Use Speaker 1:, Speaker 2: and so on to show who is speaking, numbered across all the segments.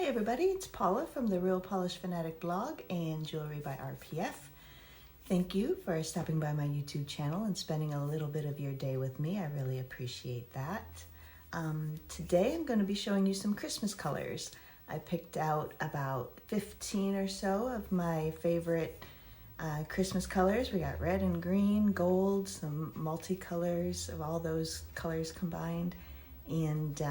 Speaker 1: Hi everybody, it's Paula from the Real Polish Fanatic blog and Jewelry by RPF. Thank you for stopping by my YouTube channel and spending a little bit of your day with me. I really appreciate that. Today I'm going to be showing you some Christmas colors. I picked out about 15 or so of my favorite Christmas colors. We got red and green, gold, some multicolors of all those colors combined. And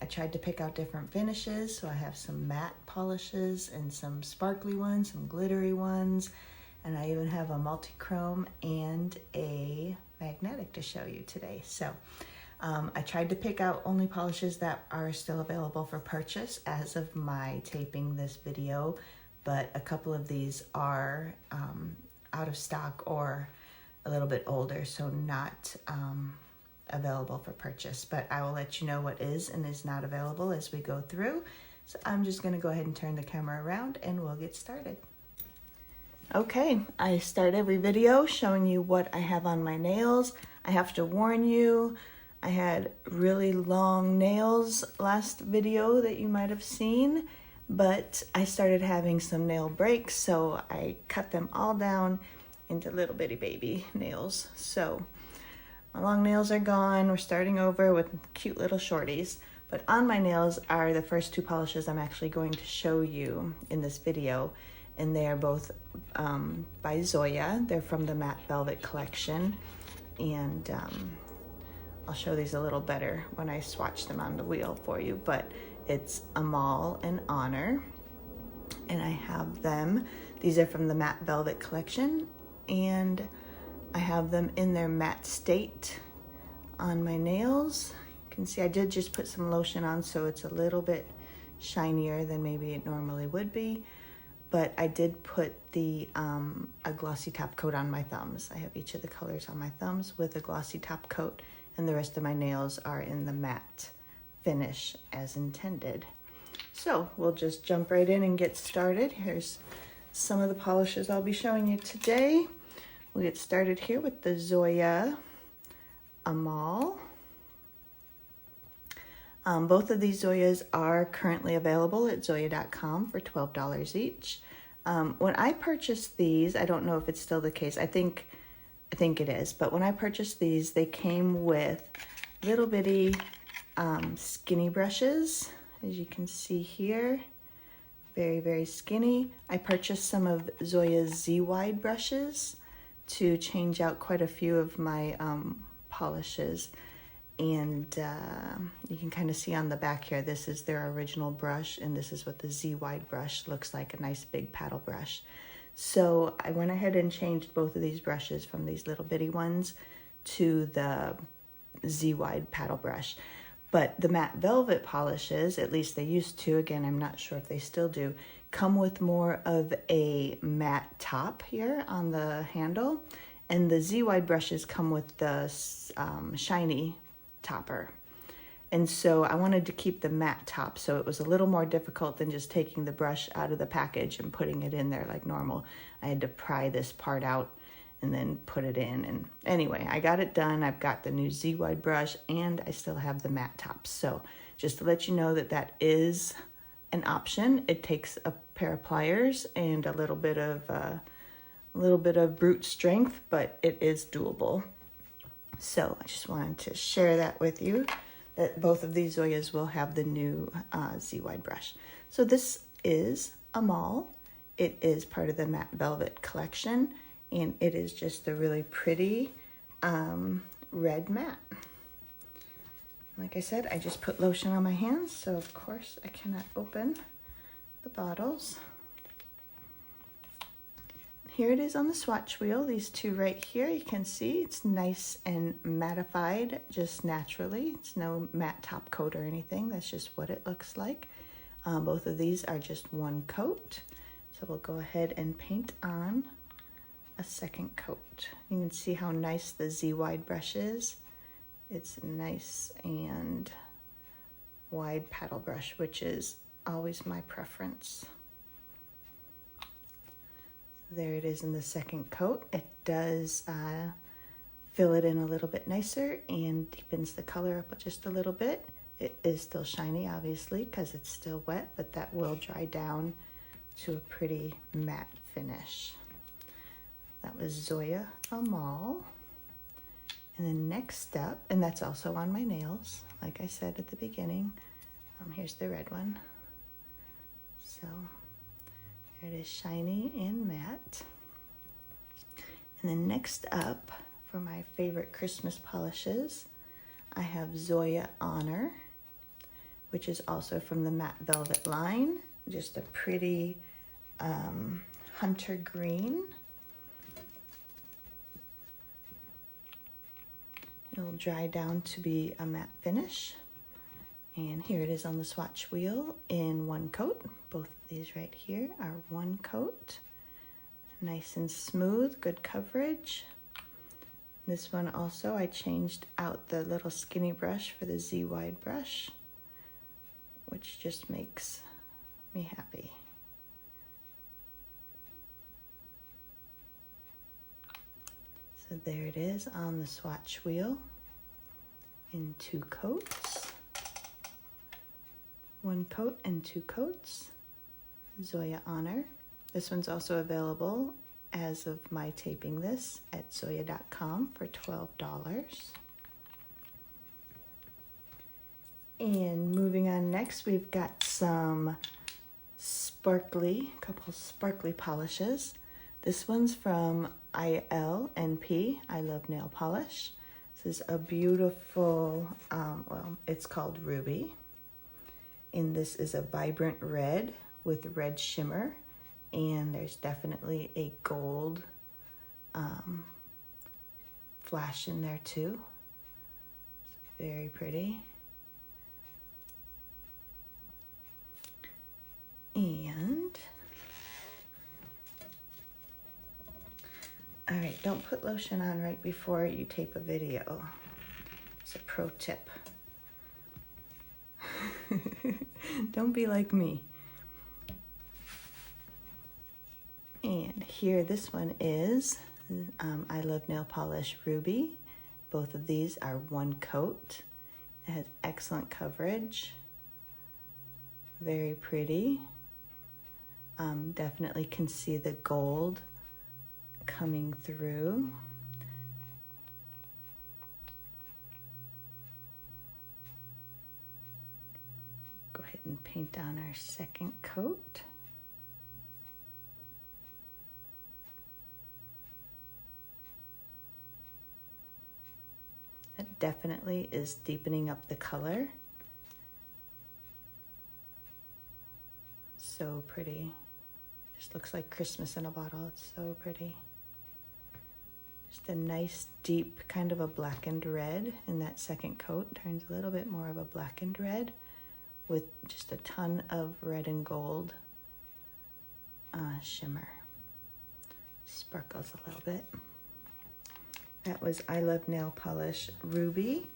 Speaker 1: I tried to pick out different finishes, so I have some matte polishes and some sparkly ones, some glittery ones, and I even have a multi-chrome and a magnetic to show you today. So I tried to pick out only polishes that are still available for purchase as of my taping this video, but a couple of these are out of stock or a little bit older, so not available for purchase, but I will let you know what is and is not available as we go through. So I'm just going to go ahead and turn the camera around and we'll get started. Okay, I start every video showing you what I have on my nails. I have to warn you, I had really long nails last video that you might have seen, but I started having some nail breaks, so I cut them all down into little bitty baby nails. So my long nails are gone. We're starting over with cute little shorties. But on my nails are the first two polishes I'm actually going to show you in this video. And they are both by Zoya. They're from the Matte Velvet collection. And I'll show these a little better when I swatch them on the wheel for you. But it's Amal and Honor. And I have them. These are from the Matte Velvet collection. And I have them in their matte state on my nails. You can see I did just put some lotion on, so it's a little bit shinier than maybe it normally would be. But I did put a glossy top coat on my thumbs. I have each of the colors on my thumbs with a glossy top coat, and the rest of my nails are in the matte finish as intended. So we'll just jump right in and get started. Here's some of the polishes I'll be showing you today. We'll get started here with the Zoya Amal. Both of these Zoyas are currently available at Zoya.com for $12 each. When I purchased these, I don't know if it's still the case. I think it is. But when I purchased these, they came with little bitty skinny brushes, as you can see here. Very, very skinny. I purchased some of Zoya's Z-wide brushes to change out quite a few of my polishes, and you can kind of see on the back here, this is their original brush, and this is what the Z-wide brush looks like, a nice big paddle brush. So I went ahead and changed both of these brushes from these little bitty ones to the Z-wide paddle brush. But the matte velvet polishes, at least they used to, again I'm not sure if they still do, come with more of a matte top here on the handle, and the Z-wide brushes come with the shiny topper. And so I wanted to keep the matte top, so it was a little more difficult than just taking the brush out of the package and putting it in there like normal. I had to pry this part out and then put it in, and anyway, I got it done. I've got the new Z-wide brush and I still have the matte top. So just to let you know that that is an option. It takes a pair of pliers and a little bit of brute strength, but it is doable. So I just wanted to share that with you, that both of these Zoyas will have the new Z-wide brush. So this is Amal. It is part of the Matte Velvet collection, and it is just a really pretty red matte. Like I said, I just put lotion on my hands, so of course I cannot open the bottles. Here it is on the swatch wheel, these two right here. You can see it's nice and mattified just naturally. It's no matte top coat or anything. That's just what it looks like. Both of these are just one coat. So we'll go ahead and paint on a second coat. You can see how nice the Z-wide brush is. It's nice and wide paddle brush, which is always my preference. There it is in the second coat. It does fill it in a little bit nicer and deepens the color up just a little bit. It is still shiny, obviously, because it's still wet, but that will dry down to a pretty matte finish. That was Zoya Amal. And then next up, and that's also on my nails, like I said at the beginning. Here's the red one. So there it is, shiny and matte. And then next up, for my favorite Christmas polishes, I have Zoya Honor, which is also from the Matte Velvet line. Just a pretty hunter green. It'll dry down to be a matte finish. And here it is on the swatch wheel in one coat. Both of these right here are one coat. Nice and smooth, good coverage. This one also, I changed out the little skinny brush for the Z-wide brush, which just makes me happy. So there it is on the swatch wheel in two coats. One coat and two coats, Zoya Honor. This one's also available as of my taping this at Zoya.com for $12. And moving on next, we've got some couple sparkly polishes. This one's from ILNP, I Love Nail Polish. This is a beautiful, it's called Ruby. And this is a vibrant red with red shimmer. And there's definitely a gold flash in there too. It's very pretty. And, all right, don't put lotion on right before you tape a video. It's a pro tip. Don't be like me. And here, this one is I Love Nail Polish Ruby. Both of these are one coat. It has excellent coverage. Very pretty. Definitely can see the gold coming through. Go ahead and paint on our second coat. That definitely is deepening up the color. So pretty. Just looks like Christmas in a bottle. It's so pretty. Just a nice deep kind of a blackened red in that second coat. Turns a little bit more of a blackened red with just a ton of red and gold shimmer. Sparkles a little bit. That was I Love Nail Polish Ruby,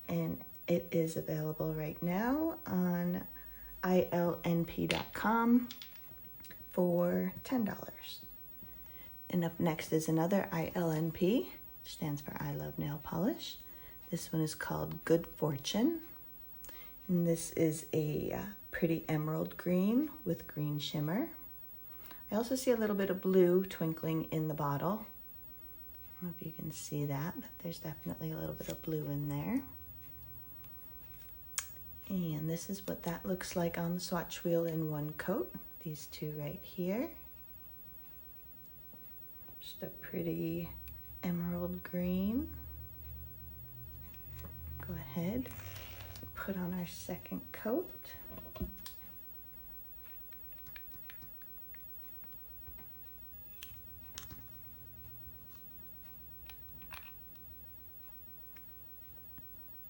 Speaker 1: and it is available right now on ILNP.com for $10. And up next is another ILNP, stands for I Love Nail Polish. This one is called Good Fortune. And this is a pretty emerald green with green shimmer. I also see a little bit of blue twinkling in the bottle. I don't know if you can see that, but there's definitely a little bit of blue in there. And this is what that looks like on the swatch wheel in one coat. These two right here. Just a pretty emerald green. Go ahead, put on our second coat.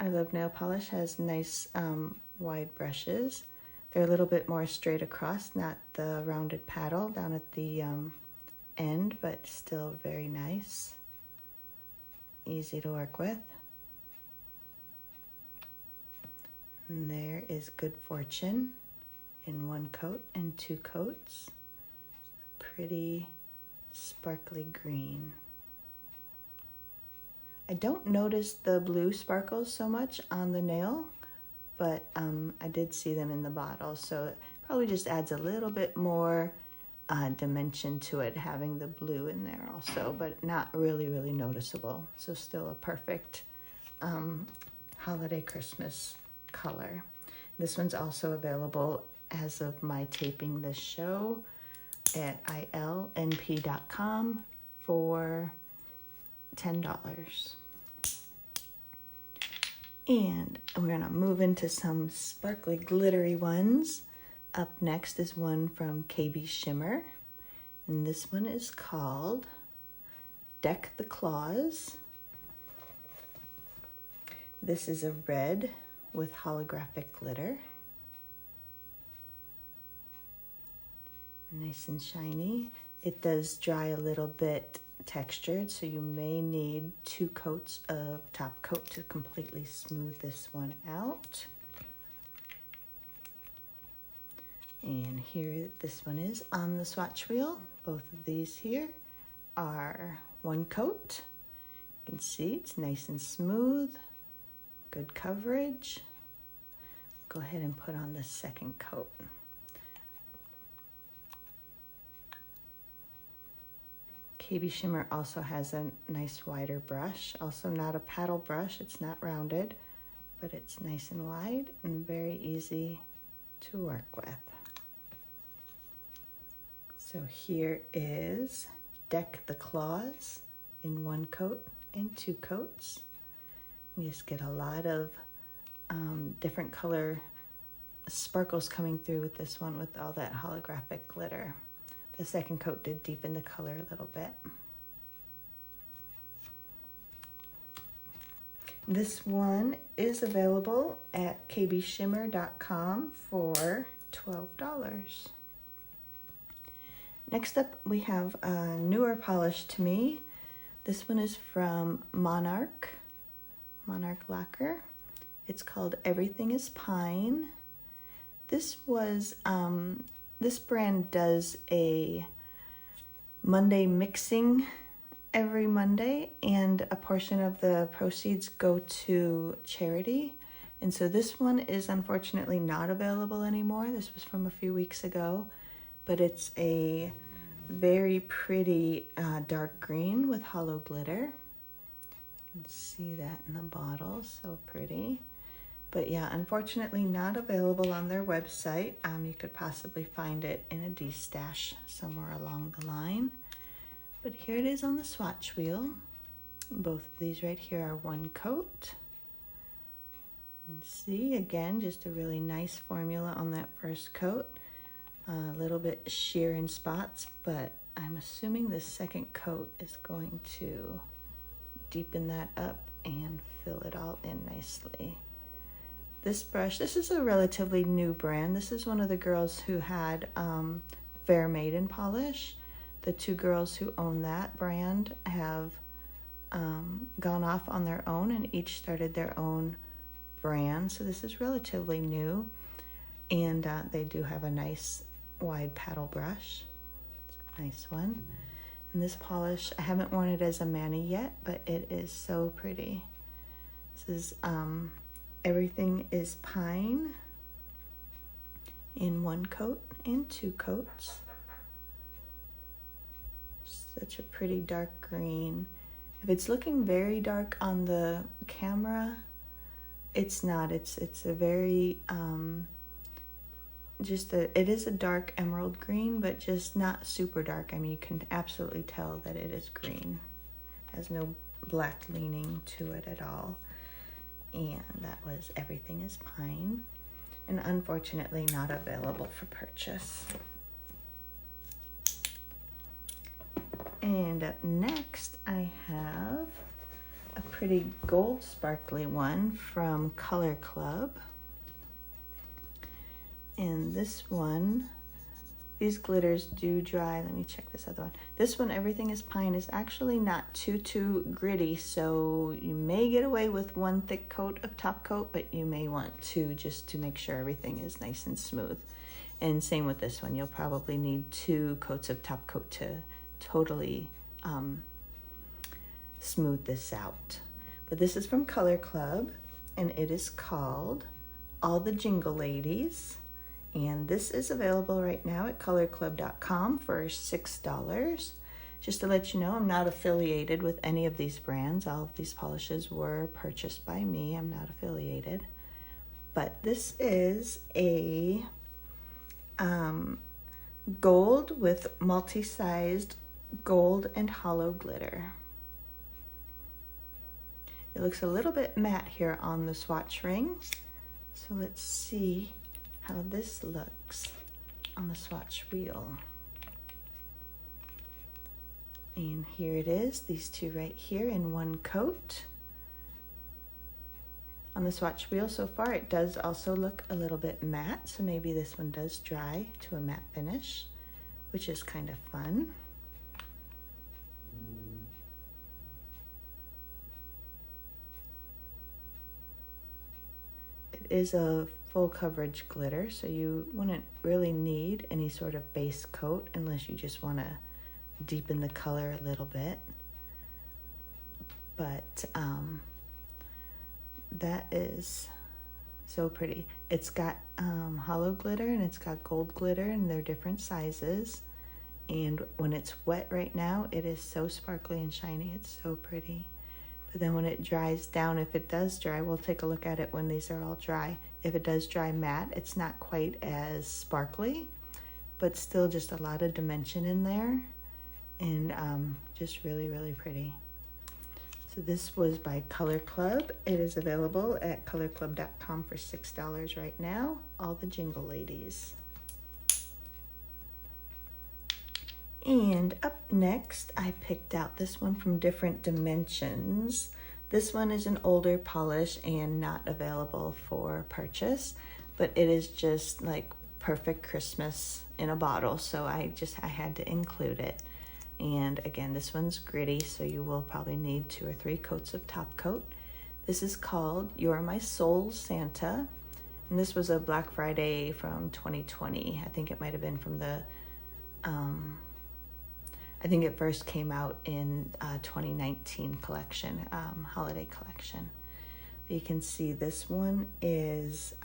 Speaker 1: I Love Nail Polish has nice wide brushes. They're a little bit more straight across, not the rounded paddle down at the end, but still very nice. Easy to work with. And there is Good Fortune in one coat and two coats. Pretty sparkly green. I don't notice the blue sparkles so much on the nail, but I did see them in the bottle, so it probably just adds a little bit more dimension to it, having the blue in there also, but not really noticeable. So still a perfect holiday Christmas color. This one's also available as of my taping this show at ILNP.com for $10. And we're gonna move into some sparkly glittery ones. Up next is one from KB Shimmer, and this one is called Deck the Claws. This is a red with holographic glitter. Nice and shiny. It does dry a little bit textured, so you may need 2 coats of top coat to completely smooth this one out. And here this one is on the swatch wheel. Both of these here are 1 coat. You can see it's nice and smooth, good coverage. Go ahead and put on the second coat. KB Shimmer also has a nice wider brush, also not a paddle brush, it's not rounded, but it's nice and wide and very easy to work with. So here is Deck the Claws in 1 coat and 2 coats. You just get a lot of different color sparkles coming through with this one with all that holographic glitter. The second coat did deepen the color a little bit. This one is available at kbshimmer.com for $12. Next up, we have a newer polish to me. This one is from Monarch Lacquer. It's called Everything is Pine. This was, this brand does a Monday mixing every Monday, and a portion of the proceeds go to charity. And so this one is unfortunately not available anymore. This was from a few weeks ago, but it's a very pretty dark green with hollow glitter. You can see that in the bottle, so pretty. But yeah, unfortunately not available on their website. You could possibly find it in a D-stash somewhere along the line. But here it is on the swatch wheel. Both of these right here are 1 coat. And see, again, just a really nice formula on that first coat. A little bit sheer in spots, but I'm assuming the second coat is going to deepen that up and fill it all in nicely. This brush, this is a relatively new brand. This is one of the girls who had Fair Maiden polish. The 2 girls who own that brand have gone off on their own and each started their own brand. So this is relatively new, and they do have a nice wide paddle brush. It's a nice one. And this polish, I haven't worn it as a mani yet, but it is so pretty. This is Everything is Pine in 1 coat and 2 coats. Such a pretty dark green. If it's looking very dark on the camera, it's not. It's a very it is a dark emerald green, but just not super dark. I mean, you can absolutely tell that it is green. It has no black leaning to it at all. And that was Everything is Pine, and unfortunately not available for purchase. And up next, I have a pretty gold sparkly one from Color Club. And this one, these glitters do dry. Let me check this other one. This one, Everything is Pine, is actually not too gritty, so you may get away with 1 thick coat of top coat, but you may want 2 just to make sure everything is nice and smooth. And same with this one, you'll probably need 2 coats of top coat to totally smooth this out. But this is from Color Club, and it is called All the Jingle Ladies. And this is available right now at colorclub.com for $6. Just to let you know, I'm not affiliated with any of these brands. All of these polishes were purchased by me. I'm not affiliated. But this is a gold with multi-sized gold and hollow glitter. It looks a little bit matte here on the swatch ring. So let's see how this looks on the swatch wheel. And here it is, these two right here in one coat. On the swatch wheel so far, it does also look a little bit matte, so maybe this one does dry to a matte finish, which is kind of fun. It is a full coverage glitter, so you wouldn't really need any sort of base coat unless you just want to deepen the color a little bit. But that is so pretty. It's got hollow glitter and it's got gold glitter, and they're different sizes. And when it's wet right now, it is so sparkly and shiny. It's so pretty. But then when it dries down, if it does dry, we'll take a look at it when these are all dry. If it does dry matte, it's not quite as sparkly, but still just a lot of dimension in there, and just really, really pretty. So this was by Color Club. It is available at colorclub.com for $6 right now. All the Jingle Ladies. And up next, I picked out this one from Different Dimensions. This one is an older polish and not available for purchase, but it is just like perfect Christmas in a bottle, so I had to include it. And again, this one's gritty, so you will probably need 2 or 3 coats of top coat. This is called You're My Soul Santa, and this was a Black Friday from 2020. I think it might have been from the I think it first came out in 2019 collection, holiday collection. But you can see this one is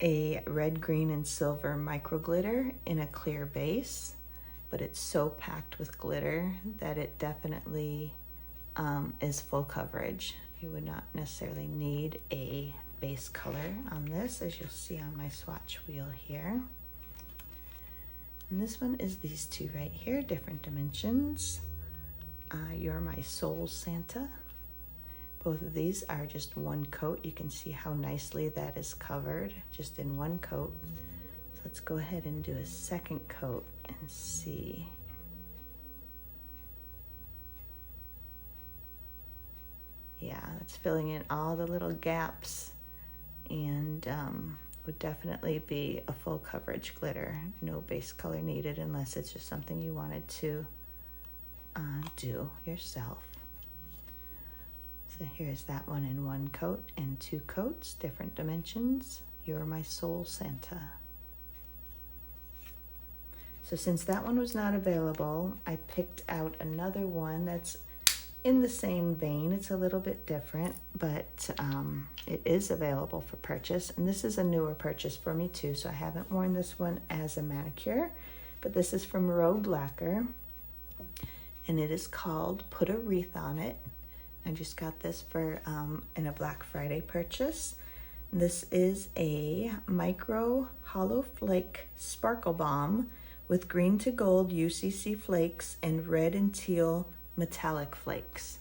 Speaker 1: a red, green, and silver micro glitter in a clear base, but it's so packed with glitter that it definitely is full coverage. You would not necessarily need a base color on this, as you'll see on my swatch wheel here. And this one is these two right here, Different Dimensions. You're My Soul Santa. Both of these are just one coat. You can see how nicely that is covered just in one coat. So let's go ahead and do a second coat and see. Yeah, it's filling in all the little gaps, and would definitely be a full coverage glitter. No base color needed unless it's just something you wanted to do yourself. So here's that one in one coat and 2 coats, Different Dimensions. You're My Soul Santa. So since that one was not available, I picked out another one that's in the same vein. It's a little bit different, but it is available for purchase. And this is a newer purchase for me too, so I haven't worn this one as a manicure. But this is from Rogue Lacquer, and it is called Put a Wreath on It. I just got this for in a Black Friday purchase. This is a micro hollow flake sparkle bomb with green to gold UCC flakes and red and teal metallic flakes.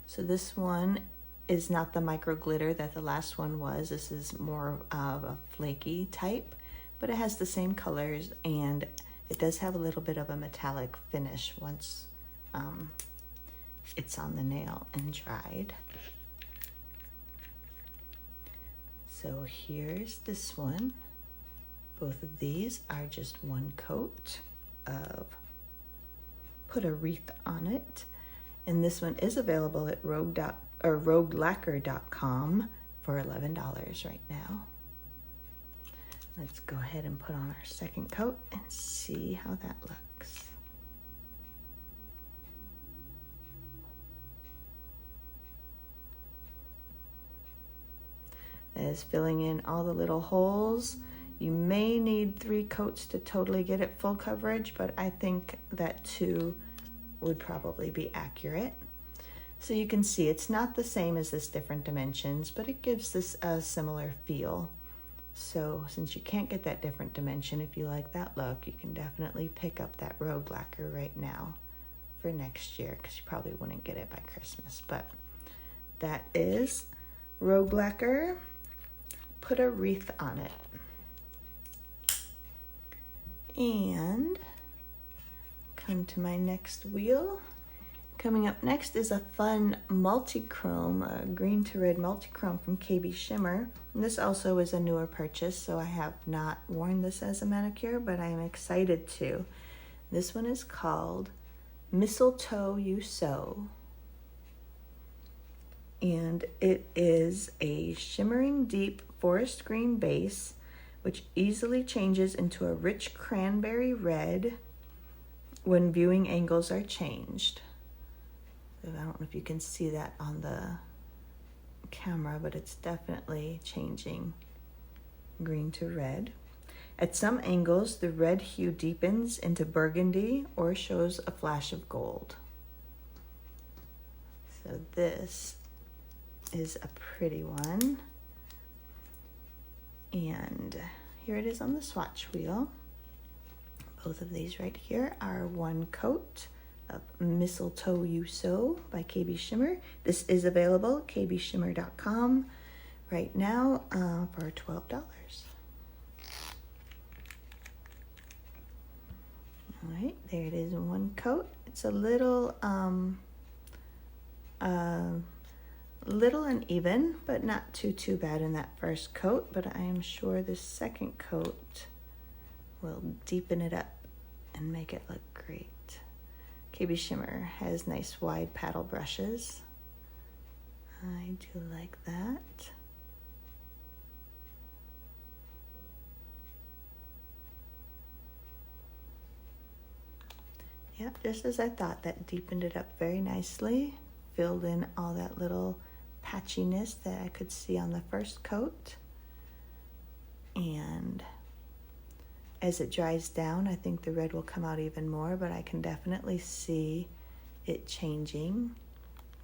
Speaker 1: So this one is not the micro glitter that the last one was. This is more of a flaky type, but it has the same colors, and it does have a little bit of a metallic finish once it's on the nail and dried. So here's this one. Both of these are just one coat of Put a Wreath on It. And this one is available at roguelacquer.com for $11 right now. Let's go ahead and put on our second coat and see how that looks. is filling in all the little holes. You may need 3 coats to totally get it full coverage, but I think that 2 would probably be accurate. So you can see it's not the same as this different dimensions, but it gives this a similar feel. So since you can't get that different dimension, if you like that look, you can definitely pick up that rogue lacquer right now for next year, because you probably wouldn't get it by Christmas. But that is rogue lacquer. Put a wreath on it. And come to my next wheel. Coming up next is a fun multi-chrome, green to red multi-chrome from KB Shimmer. And this also is a newer purchase, so I have not worn this as a manicure, but I am excited to. This one is called Mistletoe You Sew. And it is a shimmering deep forest green base, which easily changes into a rich cranberry red when viewing angles are changed. I don't know if you can see that on the camera, but it's definitely changing green to red. At some angles, the red hue deepens into burgundy or shows a flash of gold. So this is a pretty one. And here it is on the swatch wheel. Both of these right here are 1 coat of Mistletoe You Sew by KB Shimmer. This is available at kbshimmer.com right now for $12. All right, there it is in 1 coat. It's a little little uneven, but not too bad in that first coat, but I am sure this second coat will deepen it up and make it look great. KB Shimmer has nice wide paddle brushes. I do like that. Yep, just as I thought, that deepened it up very nicely, filled in all that little patchiness that I could see on the first coat. And as it dries down, I think the red will come out even more, but I can definitely see it changing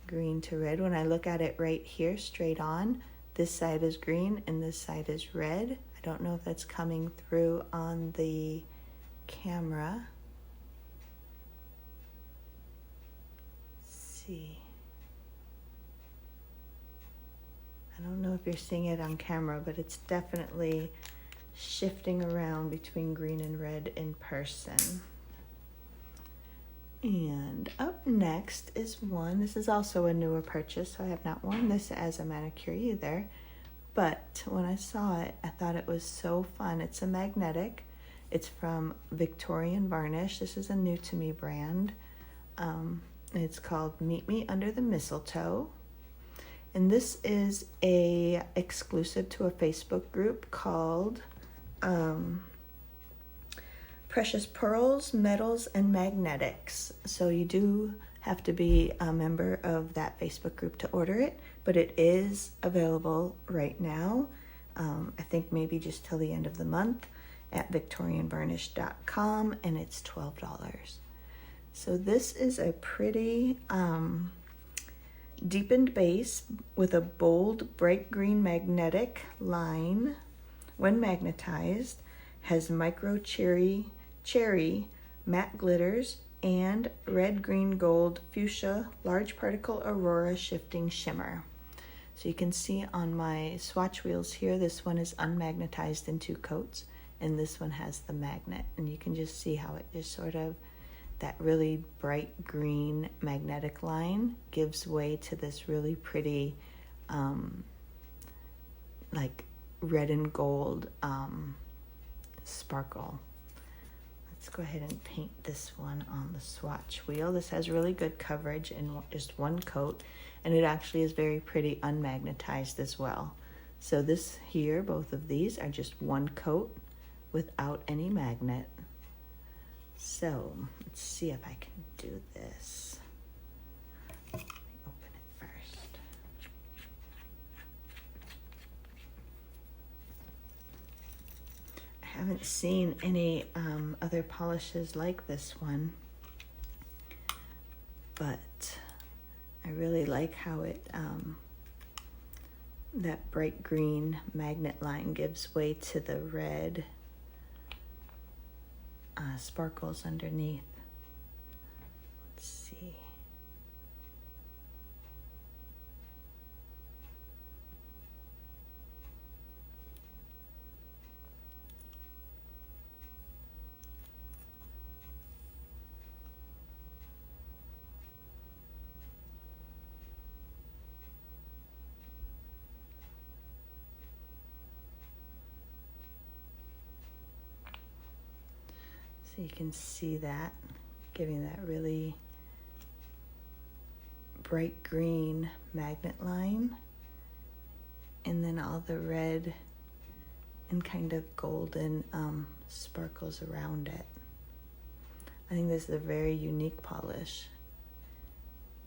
Speaker 1: green to red. When I look at it right here, straight on, this side is green and this side is red. I don't know if that's coming through on the camera. Let's see. I don't know if you're seeing it on camera, but it's definitely shifting around between green and red in person. And up next is one, this is also a newer purchase, so I have not worn this as a manicure either, but when I saw it, I thought it was so fun. It's a magnetic. It's from Victorian Varnish. This is a new to me brand. It's called Meet Me Under the Mistletoe. And this is a exclusive to a Facebook group called Precious Pearls, Metals, and Magnetics. So you do have to be a member of that Facebook group to order it, but it is available right now. I think maybe just till the end of the month at victorianvarnish.com, and it's $12. So this is a pretty deepened base with a bold bright green magnetic line. When magnetized, has micro cherry, matte glitters, and red, green, gold, fuchsia, large particle aurora shifting shimmer. So you can see on my swatch wheels here, this one is unmagnetized in 2 coats, and this one has the magnet. And you can just see how it just sort of, that really bright green magnetic line gives way to this really pretty, like red and gold sparkle. Let's go ahead and paint this one on the swatch wheel. This has really good coverage in just 1 coat, and it actually is very pretty unmagnetized as well. So this here, both of these are just 1 coat without any magnet. So let's see if I can do this. Let me open it first. haven't seen any other polishes like this one, but I really like how it that bright green magnet line gives way to the red sparkles underneath. Let's see. So you can see that, giving that really bright green magnet line, and then all the red and kind of golden sparkles around it. I think this is a very unique polish,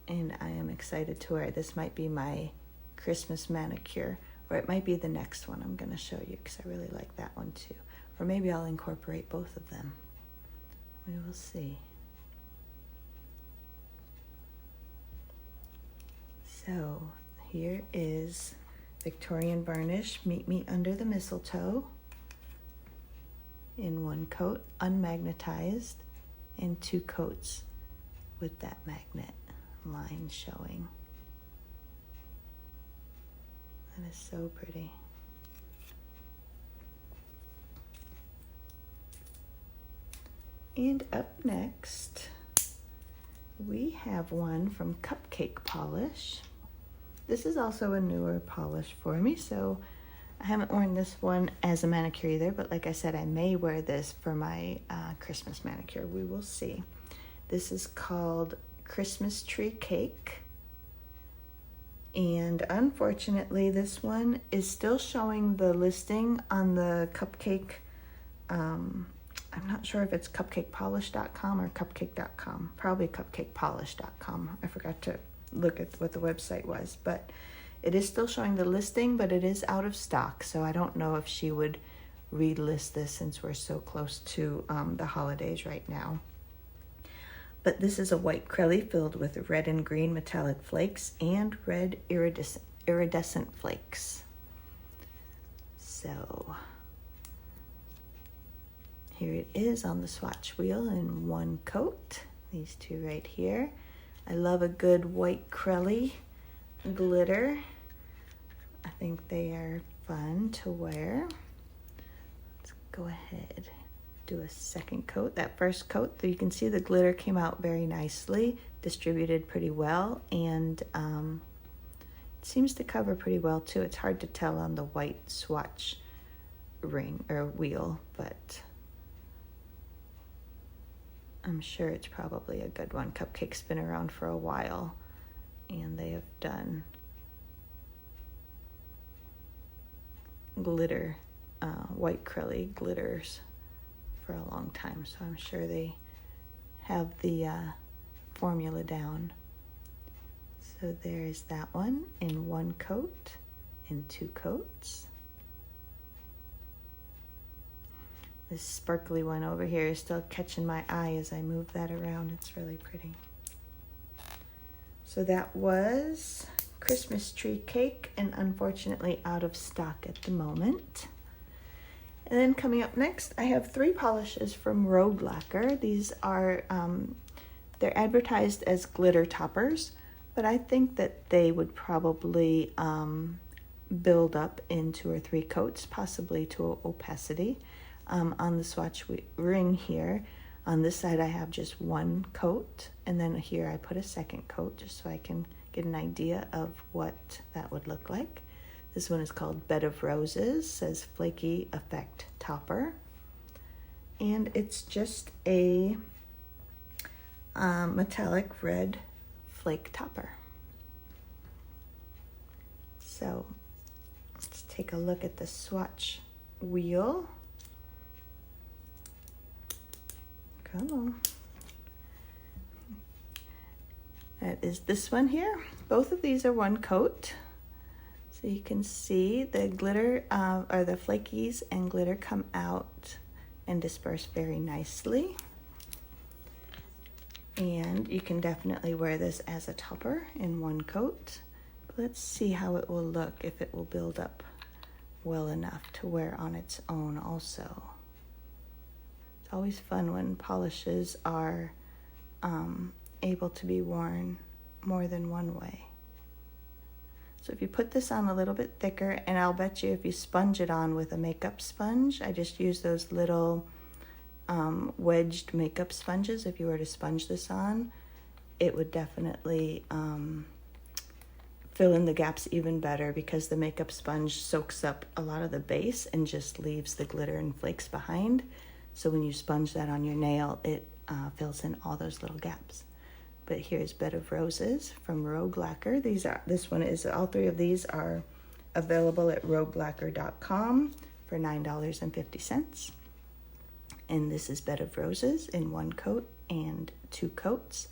Speaker 1: and I am excited to wear it. This might be my Christmas manicure, or it might be the next one I'm going to show you, because I really like that one too. Or maybe I'll incorporate both of them. We will see. So here is Victorian Varnish Meet Me Under the Mistletoe in one coat, unmagnetized, and 2 coats with that magnet line showing. That is so pretty. And up next, we have one from Cupcake Polish. This is also a newer polish for me, so I haven't worn this one as a manicure either, but like I said, I may wear this for my Christmas manicure. We will see. This is called Christmas Tree Cake. And unfortunately, this one is still showing the listing on the Cupcake. I'm not sure if it's cupcakepolish.com or cupcake.com. Probably cupcakepolish.com. I forgot to look at what the website was, but it is still showing the listing, but it is out of stock. So I don't know if she would relist this since we're so close to the holidays right now. But this is a white crelly filled with red and green metallic flakes and red iridescent flakes. So here it is on the swatch wheel in one coat. These two right here. I love a good white crelly glitter. I think they are fun to wear. Let's go ahead, do a second coat. That first coat, you can see the glitter came out very nicely, distributed pretty well, and it seems to cover pretty well too. It's hard to tell on the white swatch ring or wheel, but I'm sure it's probably a good one. Cupcake's been around for a while, and they have done glitter, white crelly glitters for a long time, so I'm sure they have the formula down. So there's that one in one coat, in 2 coats. This sparkly one over here is still catching my eye as I move that around. It's really pretty. So that was Christmas Tree Cake, and unfortunately out of stock at the moment. And then coming up next, I have 3 polishes from Rogue Lacquer. These are, they're advertised as glitter toppers, but I think that they would probably build up in 2 or 3 coats, possibly to opacity. On the swatch ring here, on this side I have just 1 coat, and then here I put a second coat just so I can get an idea of what that would look like. This one is called Bed of Roses, says Flaky Effect Topper, and it's just a metallic red flake topper. So let's take a look at the swatch wheel. Come on. That is this one here. Both of these are 1 coat. So you can see the glitter, or the flakies and glitter come out and disperse very nicely. And you can definitely wear this as a topper in one coat. Let's see how it will look, if it will build up well enough to wear on its own also. It's always fun when polishes are able to be worn more than one way. So if you put this on a little bit thicker, and I'll bet you if you sponge it on with a makeup sponge, I just use those little wedged makeup sponges. If you were to sponge this on, it would definitely fill in the gaps even better, because the makeup sponge soaks up a lot of the base and just leaves the glitter and flakes behind. So when you sponge that on your nail, it fills in all those little gaps. But here's Bed of Roses from Rogue Lacquer. All three of these are available at roguelacquer.com for $9.50. And this is Bed of Roses in one coat and two coats.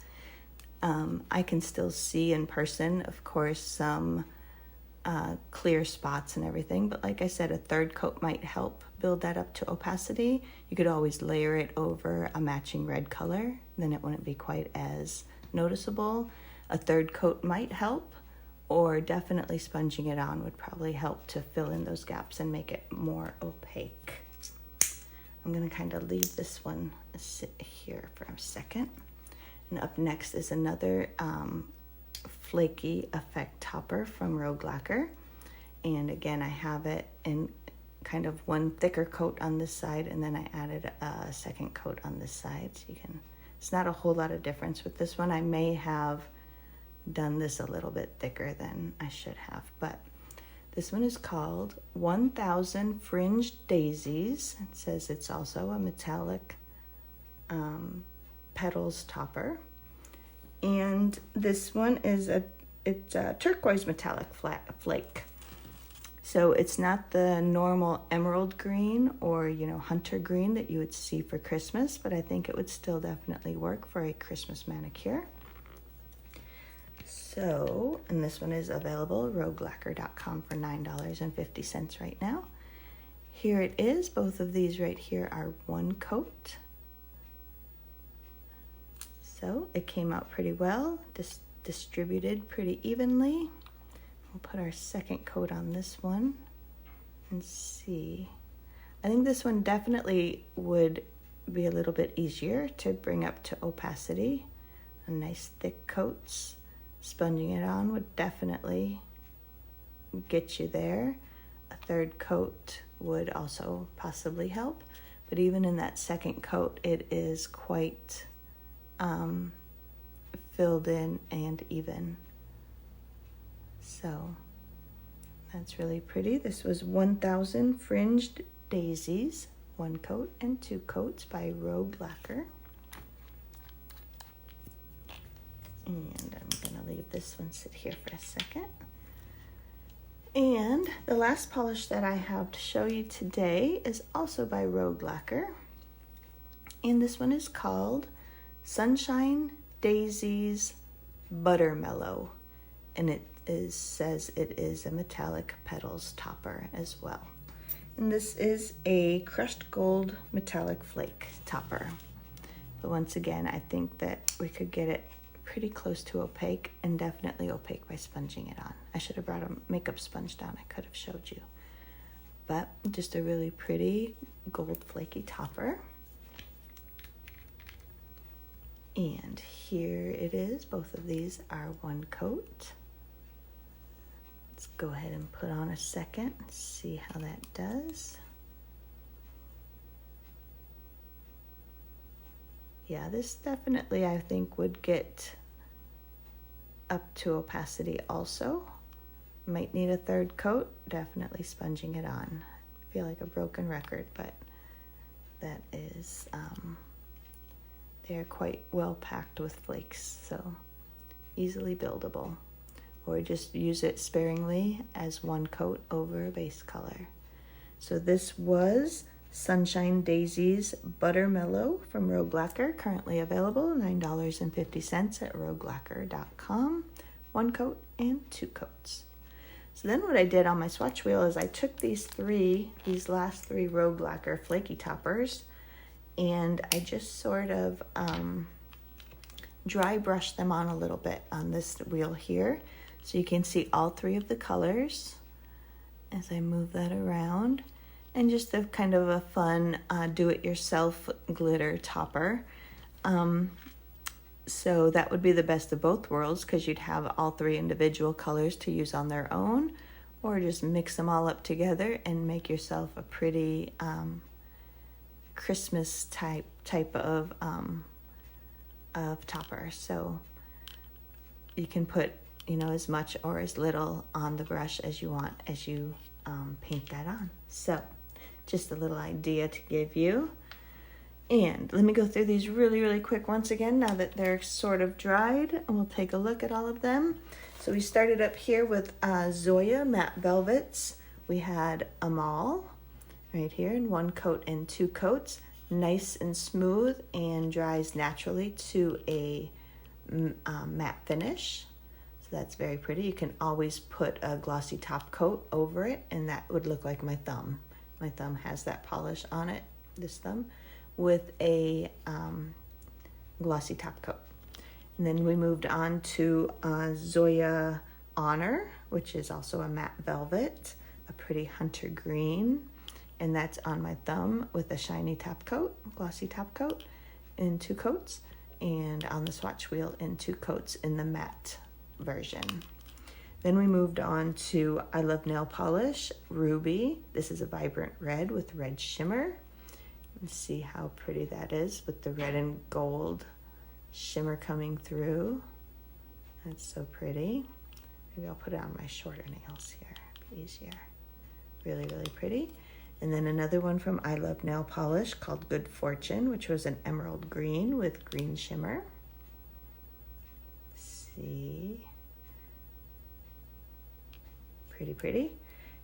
Speaker 1: I can still see in person, of course, some clear spots and everything, but like I said, a third coat might help build that up to opacity. You could always layer it over a matching red color, then it wouldn't be quite as noticeable. A third coat might help, or definitely sponging it on would probably help to fill in those gaps and make it more opaque. I'm going to kind of leave this one sit here for a second. And up next is another flaky effect topper from Rogue Lacquer. And again, I have it in kind of one thicker coat on this side, and then I added a second coat on this side. So it's not a whole lot of difference with this one. I may have done this a little bit thicker than I should have, but this one is called 1000 Fringed Daisies. It says it's also a metallic petals topper. And this one is it's a turquoise metallic flake. So it's not the normal emerald green or, hunter green that you would see for Christmas, but I think it would still definitely work for a Christmas manicure. So, and this one is available at roguelacquer.com for $9.50 right now. Here it is. Both of these right here are one coat. So it came out pretty well, distributed pretty evenly. We'll put our second coat on this one and see. I think this one definitely would be a little bit easier to bring up to opacity. A nice thick coats. Sponging it on would definitely get you there. A third coat would also possibly help. But even in that second coat, it is quite filled in and even. So that's really pretty. This was 1000 Fringed Daisies, one coat and two coats by Rogue Lacquer. And I'm going to leave this one sit here for a second. And the last polish that I have to show you today is also by Rogue Lacquer. And this one is called Sunshine Daisies Buttermellow. And it says it is a metallic petals topper as well. And this is a crushed gold metallic flake topper. But once again, I think that we could get it pretty close to opaque, and definitely opaque by sponging it on. I should have brought a makeup sponge down. I could have showed you. But just a really pretty gold flaky topper. And here it is. Both of these are one coat. Let's go ahead and put on a second and see how that does. Yeah, this definitely, I think, would get up to opacity also. Might need a third coat, definitely sponging it on. I feel like a broken record, but that is, they're quite well packed with flakes, so easily buildable. Or just use it sparingly as one coat over a base color. So this was Sunshine Daisies Buttermellow from Rogue Lacquer, currently available, $9.50 at roguelacquer.com. One coat and two coats. So then what I did on my swatch wheel is I took these last three Rogue Lacquer flaky toppers. and I just sort of dry brush them on a little bit on this wheel here, so you can see all three of the colors as I move that around. And just a kind of a fun do-it-yourself glitter topper. So that would be the best of both worlds, because you'd have all three individual colors to use on their own, or just mix them all up together and make yourself a pretty Christmas type of topper. So you can put, as much or as little on the brush as you want as you paint that on. So just a little idea to give you. And let me go through these really, really quick once again now that they're sort of dried, and we'll take a look at all of them. So we started up here with Zoya matte velvets. We had Amal right here in 1 coat and 2 coats, nice and smooth, and dries naturally to a matte finish. So that's very pretty. You can always put a glossy top coat over it, and that would look like my thumb. My thumb has that polish on it, this thumb, with a glossy top coat. And then we moved on to Zoya Honor, which is also a matte velvet, a pretty hunter green, and that's on my thumb with a shiny top coat, glossy top coat in 2 coats, and on the swatch wheel in 2 coats in the matte version. Then we moved on to I Love Nail Polish Ruby. This is a vibrant red with red shimmer. Let's see how pretty that is with the red and gold shimmer coming through. That's so pretty. Maybe I'll put it on my shorter nails here, be easier. Really, really pretty. And then another one from I Love Nail Polish called Good Fortune, which was an emerald green with green shimmer. Let's see. Pretty, pretty.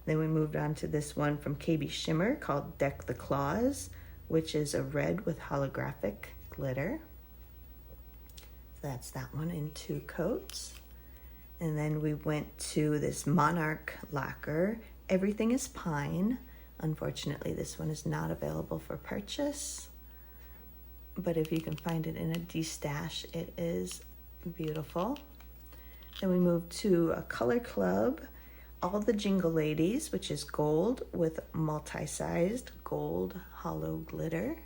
Speaker 1: Then we moved on to this one from KB Shimmer called Deck the Claws, which is a red with holographic glitter. So that's that one in 2 coats. And then we went to this Monarch lacquer. Everything is Pine. Unfortunately, this one is not available for purchase, but if you can find it in a D-stash, it is beautiful. Then we moved to a Color Club, All the Jingle Ladies, which is gold with multi-sized gold hollow glitter.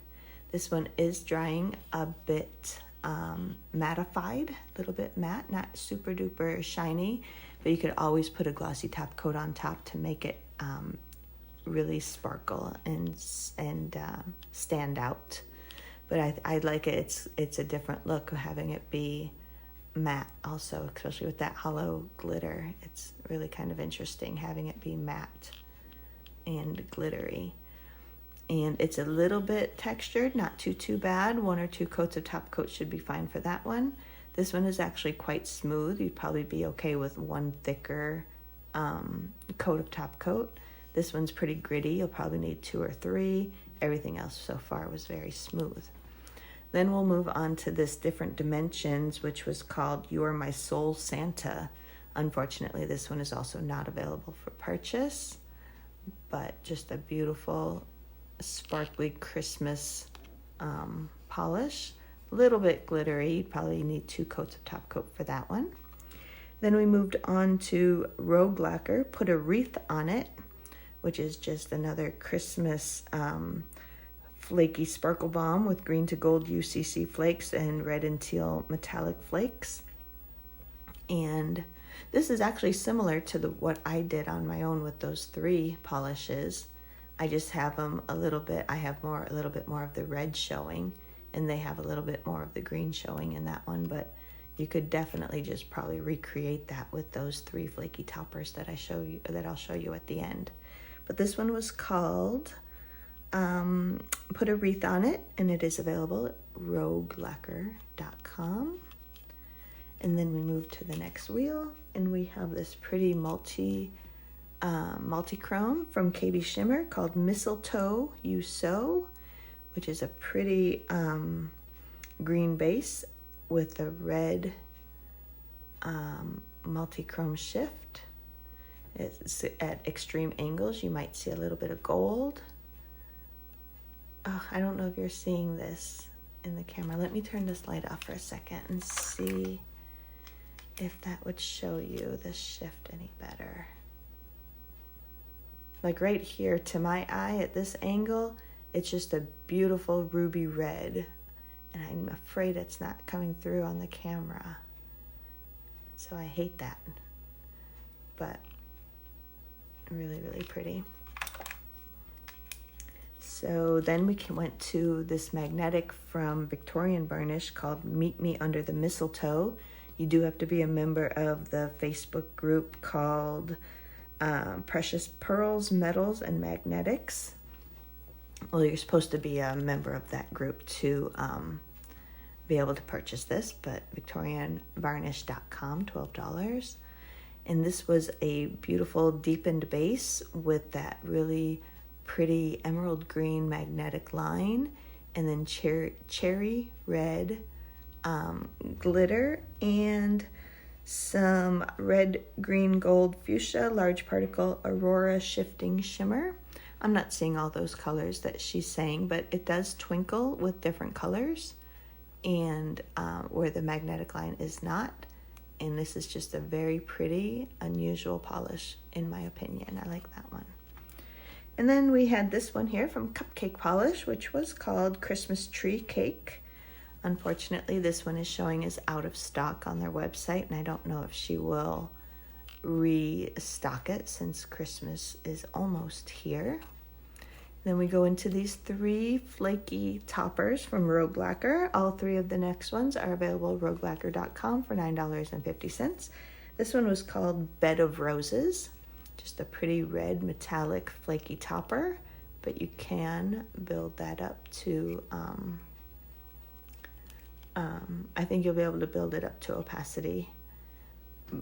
Speaker 1: This one is drying a bit mattified, a little bit matte, not super duper shiny, but you could always put a glossy top coat on top to make it really sparkle and stand out. But I like it. It's a different look having it be matte also, especially with that hollow glitter. It's really kind of interesting having it be matte and glittery. And it's a little bit textured, not too bad. 1 or 2 coats of top coat should be fine for that one. This one is actually quite smooth. You'd probably be okay with 1 thicker coat of top coat. This one's pretty gritty. You'll probably need 2 or 3. Everything else so far was very smooth. Then we'll move on to this Different Dimensions, which was called You're My Soul Santa. Unfortunately, this one is also not available for purchase, but just a beautiful, sparkly Christmas polish. A little bit glittery. You'd probably need 2 coats of top coat for that one. Then we moved on to Rogue Lacquer, Put a Wreath on It, which is just another Christmas flaky sparkle bomb with green to gold UCC flakes and red and teal metallic flakes. And this is actually similar to what I did on my own with those 3 polishes. I just have them a little bit more of the red showing, and they have a little bit more of the green showing in that one, but you could definitely just probably recreate that with those 3 flaky toppers that I'll show you at the end. But this one was called Put a Wreath on It, and it is available at roguelacquer.com. And then we move to the next wheel, and we have this pretty multi-chrome from KB Shimmer called Mistletoe You Sew, which is a pretty green base with a red multi-chrome shift. It's at extreme angles. You might see a little bit of gold, oh, I don't know if you're seeing this in the camera. Let me turn this light off for a second and see if that would show you the shift any better. Like right here to my eye at this angle, it's just a beautiful ruby red. And I'm afraid it's not coming through on the camera. So I hate that. But really, really pretty. So then we went to this magnetic from Victorian Varnish called Meet Me Under the Mistletoe. You do have to be a member of the Facebook group called Precious Pearls, Metals, and Magnetics. Well, you're supposed to be a member of that group to be able to purchase this, but victorianvarnish.com, $12. And this was a beautiful deepened base with that really pretty emerald green magnetic line, and then cherry red glitter, and some red, green, gold fuchsia large particle aurora shifting shimmer. I'm not seeing all those colors that she's saying, but it does twinkle with different colors, and where the magnetic line is not. And this is just a very pretty, unusual polish, in my opinion. I like that one. And then we had this one here from Cupcake Polish, which was called Christmas Tree Cake. Unfortunately, this one is showing as out of stock on their website, and I don't know if she will restock it since Christmas is almost here. Then we go into these 3 flaky toppers from Rogue Lacquer. All 3 of the next ones are available at roguelacquer.com for $9.50. This one was called Bed of Roses. Just a pretty red metallic flaky topper, but you can build that up to, I think you'll be able to build it up to opacity,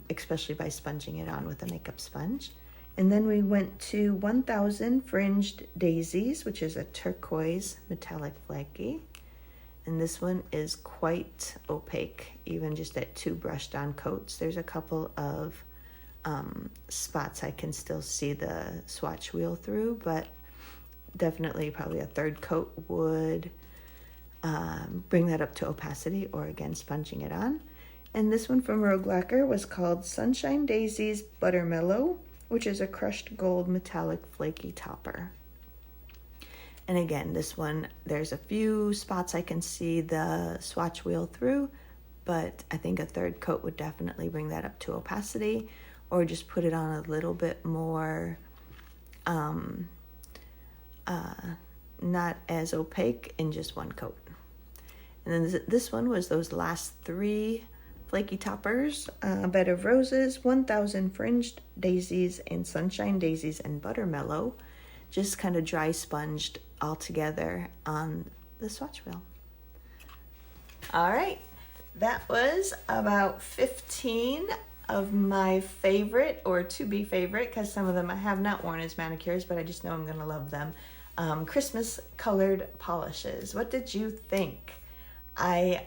Speaker 1: especially by sponging it on with a makeup sponge. And then we went to 1000 Fringed Daisies, which is a turquoise metallic flaky. And this one is quite opaque, even just at 2 brushed on coats. There's a couple of spots I can still see the swatch wheel through, but definitely probably a 3rd coat would bring that up to opacity, or again sponging it on. And this one from Rogue Lacquer was called Sunshine Daisies Buttermellow, which is a crushed gold metallic flaky topper. And again, this one, there's a few spots I can see the swatch wheel through, but I think a 3rd coat would definitely bring that up to opacity, or just put it on a little bit more, not as opaque in just 1 coat. And then this one was those last 3 flaky toppers, Bed of Roses, 1000 Fringed Daisies, and Sunshine Daisies and Buttermellow, just kind of dry sponged all together on the swatch wheel. All right, that was about 15 of my favorite, or to be favorite, because some of them I have not worn as manicures, but I just know I'm gonna love them, Christmas colored polishes. What did you think? I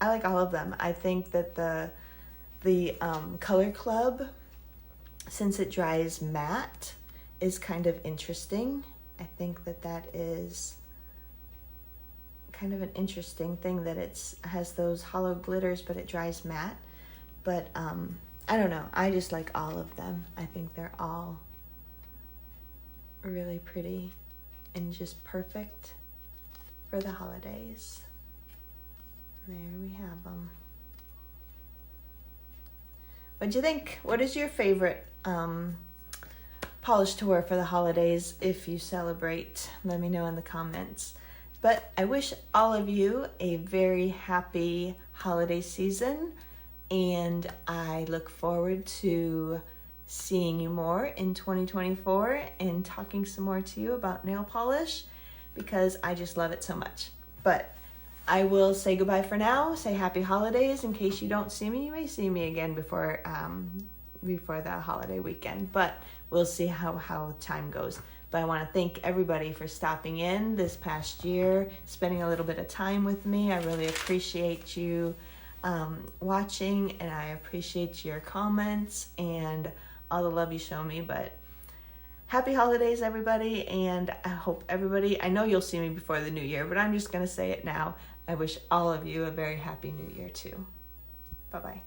Speaker 1: like all of them. I think that the Color Club, since it dries matte, is kind of interesting. I think that is kind of an interesting thing, that it has those hollow glitters, but it dries matte. But I don't know. I just like all of them. I think they're all really pretty and just perfect for the holidays. There we have them. What'd you think? What is your favorite polish to wear for the holidays if you celebrate? Let me know in the comments. But I wish all of you a very happy holiday season, and I look forward to seeing you more in 2024 and talking some more to you about nail polish, because I just love it so much. But I will say goodbye for now, say happy holidays. In case you don't see me, you may see me again before the holiday weekend, but we'll see how time goes. But I want to thank everybody for stopping in this past year, spending a little bit of time with me. I really appreciate you watching, and I appreciate your comments and all the love you show me. But happy holidays, everybody, and I hope everybody, I know you'll see me before the new year, but I'm just going to say it now. I wish all of you a very happy new year too. Bye-bye.